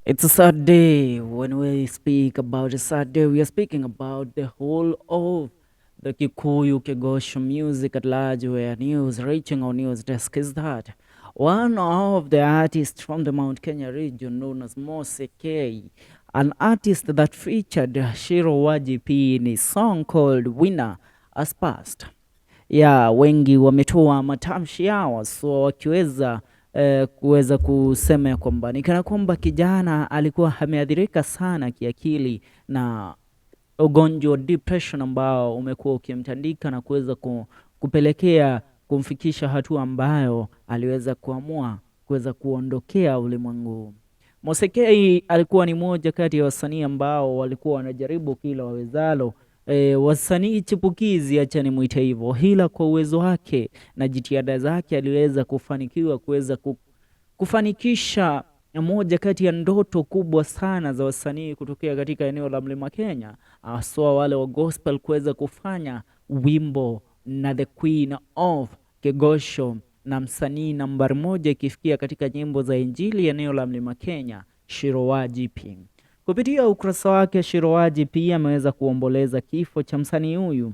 It's a sad day. When we speak about a sad day, we are speaking about the whole of the Kikuyu Kegosho music at large, where news reaching our news desk is that one of the artists from the Mount Kenya region, known as Mose K, an artist that featured Shiro Wajipi in a song called Winner, has passed. Ya wengi wametoa matamshi yao so wakiweza kuweza kusema ya kwamba ni kana kwamba kijana alikuwa ameathirika sana kiakili na ugonjwa wa depression ambao umekuwa ukimtandika na kuweza kupelekea kumfikisha hatua ambayo aliweza kuamua kuweza kuondokea ulimwengu. Mose K alikuwa ni moja kati ya wasanii ambao walikuwa wanajaribu kila wawezalo, wasanii chipukizi, acha nimuite hivyo, ila kwa uwezo wake na jitihada zake aliweza kufanikiwa kuweza kufanikisha moja kati ya ndoto kubwa sana za wasanii kutokea katika eneo la Mlima Kenya, haswa wale wa gospel, kuweza kufanya wimbo na the Queen of Kegosho na msanii nambari moja ikifikia katika nyimbo za Injili eneo la Mlima Kenya, Shiro Wajipi. Kupitia ukurasa wake, Shiro Wajipi ameweza kuomboleza kifo cha msanii huyu,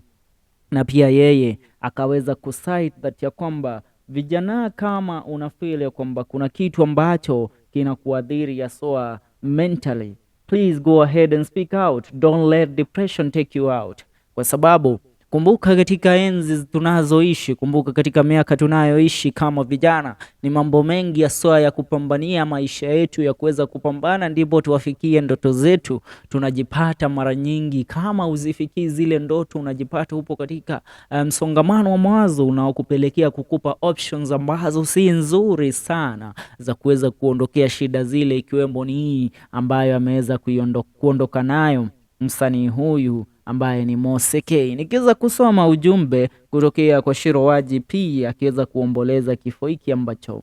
na pia yeye akaweza kucite that ya kwamba vijana, kama unafeel ya kwamba kuna kitu ambacho kinakuadhiri ya soa mentally, please go ahead and speak out, don't let depression take you out, kwa sababu kumbuka katika enzi tunazoishi, kumbuka katika miaka tunayoishi kama vijana, ni mambo mengi soa ya kupambania maisha yetu, ya kuweza kupambana ndipo tuwafikie ndoto zetu. Tunajipata mara nyingi kama uzifikii zile ndoto, unajipata upo katika msongamano wa mawazo unaokupelekea kukupa options ambazo si nzuri sana za kuweza kuondokea shida zile, ikiwemo ni hii ambayo ameweza kuondoka nayo msanii huyu ambaye ni Mose K. Nikiweza kusoma ujumbe kutokea kwa Shiro Wajipi akiweza kuomboleza kifo hiki ambacho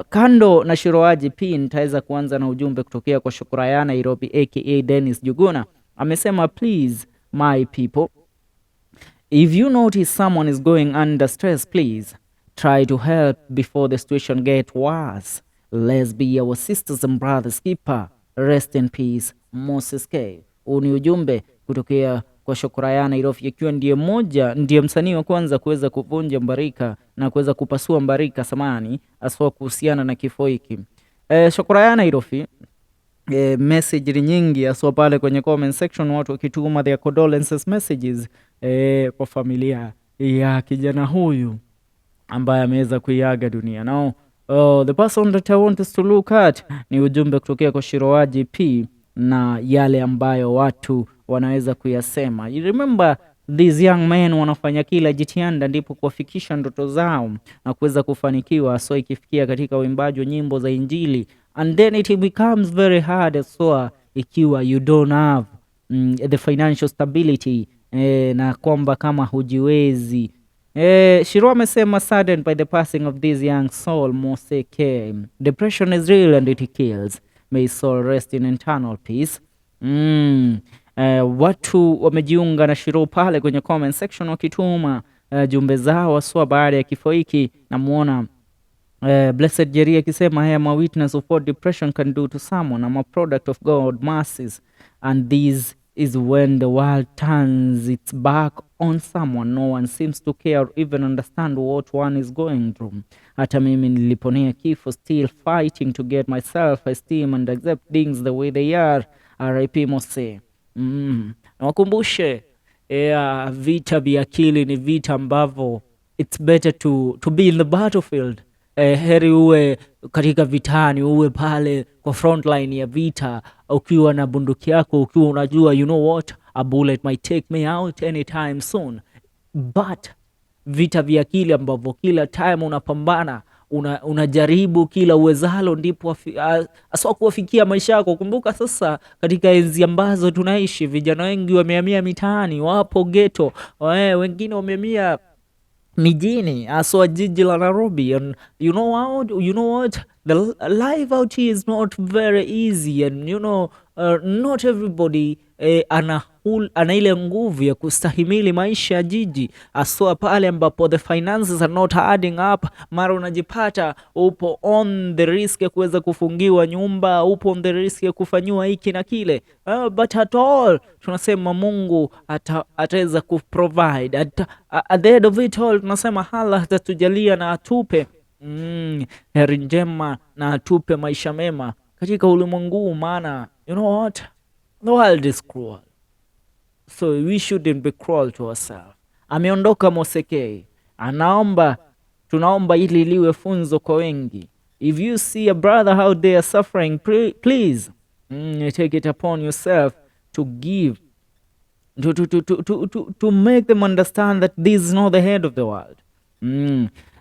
kando na Shiro Wajipi, nitaweza kuanza na ujumbe kutokea kwa Shukraya Nairobi aka Dennis Juguna. Amesema, please my people, if you notice someone is going under stress, please try to help before the situation get worse. Let's be our sisters and brothers keeper. Rest in peace, Moses K. Huu ni ujumbe kutokea kwa Shukraya Nairobi, ikiwa ndiye msanii wa kwanza kuweza kuvunja mbarika na kuweza kupasua mbarika samani aswa kuhusiana na kifo hiki. Shukraya Nairobi, message nyingi aswa pale kwenye comment section, watu wakituma their condolences messages kwa familia ya kijana huyu ambaye ameweza kuiaga dunia. Now the person that I want us to look at ni ujumbe kutokea kwa Shiro Wajipi na yale ambayo watu wanaweza kuyasema. You remember these young men wanafanya kila jitihada ndipo kuwafikisha ndoto zao na kuweza kufanikiwa, so ikifikia katika uimbaji wa nyimbo za Injili, and then it becomes very hard so ikiwa you don't have the financial stability, na kwamba kama hujiwezi. Shiro amesema, saddened by the passing of this young soul Mose K. Depression is real and it kills. May soul rest in eternal peace. Watu wamejiunga na Shiro pale kwenye comment section wakituma jumbe zao waswa baada ya kifo hiki. Namuona Blessed Jerry akisema, I am a witness of what depression can do to someone. I'm a product of God mercies, and this is when the world turns its back on someone. No one seems to care or even understand what one is going through. Hata mimi niliponea kifo, still fighting to get my self esteem and accept things the way they are. R.I.P. Mose. Nawakumbushe vita vya akili ni vita ambavyo it's better to be in the battlefield. Heri uwe katika vitani, uwe pale kwa frontline ya vita ukiwa na bunduki yako, ukiwa unajua you know what, a bullet might take me out anytime soon. But vita vya akili ambavyo kila time unapambana, unajaribu kila uwezalo ndipo aswa kuwafikia maisha yako. Kumbuka sasa katika enzi ambazo tunaishi, vijana wengi wamehamia mitaani, wapo ghetto, wengine wamehamia mijini aswa jiji la Nairobi, and you know what, the life out here is not very easy, and not everybody ana ana ile nguvu ya kustahimili maisha ya jiji, aswa pale ambapo the finances are not adding up. Mara unajipata upo on the risk ya kuweza kufungiwa nyumba, upo on the risk ya kufanyiwa hiki na kile, but at all tunasema Mungu ataweza kuprovide. At the end of it all tunasema Allah atatujalia na atupe heri njema na atupe maisha mema katika ulimwengu, maana you know what, the world is cruel, so we shouldn't be cruel to ourselves. Ameondoka Mose K, tunaomba ili liwe funzo kwa wengi. If you see a brother out there suffering, please take it upon yourself to give, to make them understand that this is not the head of the world.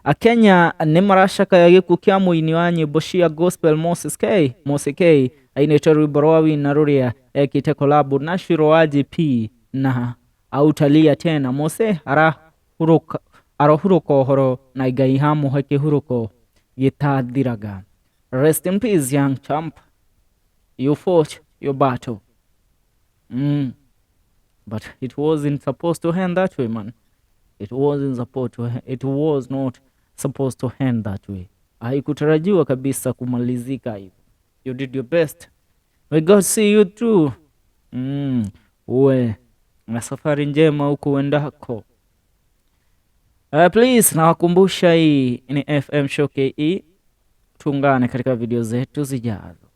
Akenya nĩ maracakaya gĩkuũ kĩa mũini wa nyĩmbo cia gospel Mose K ainĩte rwĩmbo rwa wina rũrĩa ekĩte collab na Shiro wa JP na autalia tena. Mose arahurũka ũhoro na Ngai hamũhe kĩhurũko gĩtathiraga. Rest in peace young champ, you fought your battle, but it wasn't supposed to end that way, man. It was not supposed to end that way. Haikutarajiwa kabisa kumalizika hivyo. You did your best. May God see you through. Uwe na safari njema huko uendako. Please nawakumbusha hii ni FM Show KE. Tuungane katika video zetu zijazo.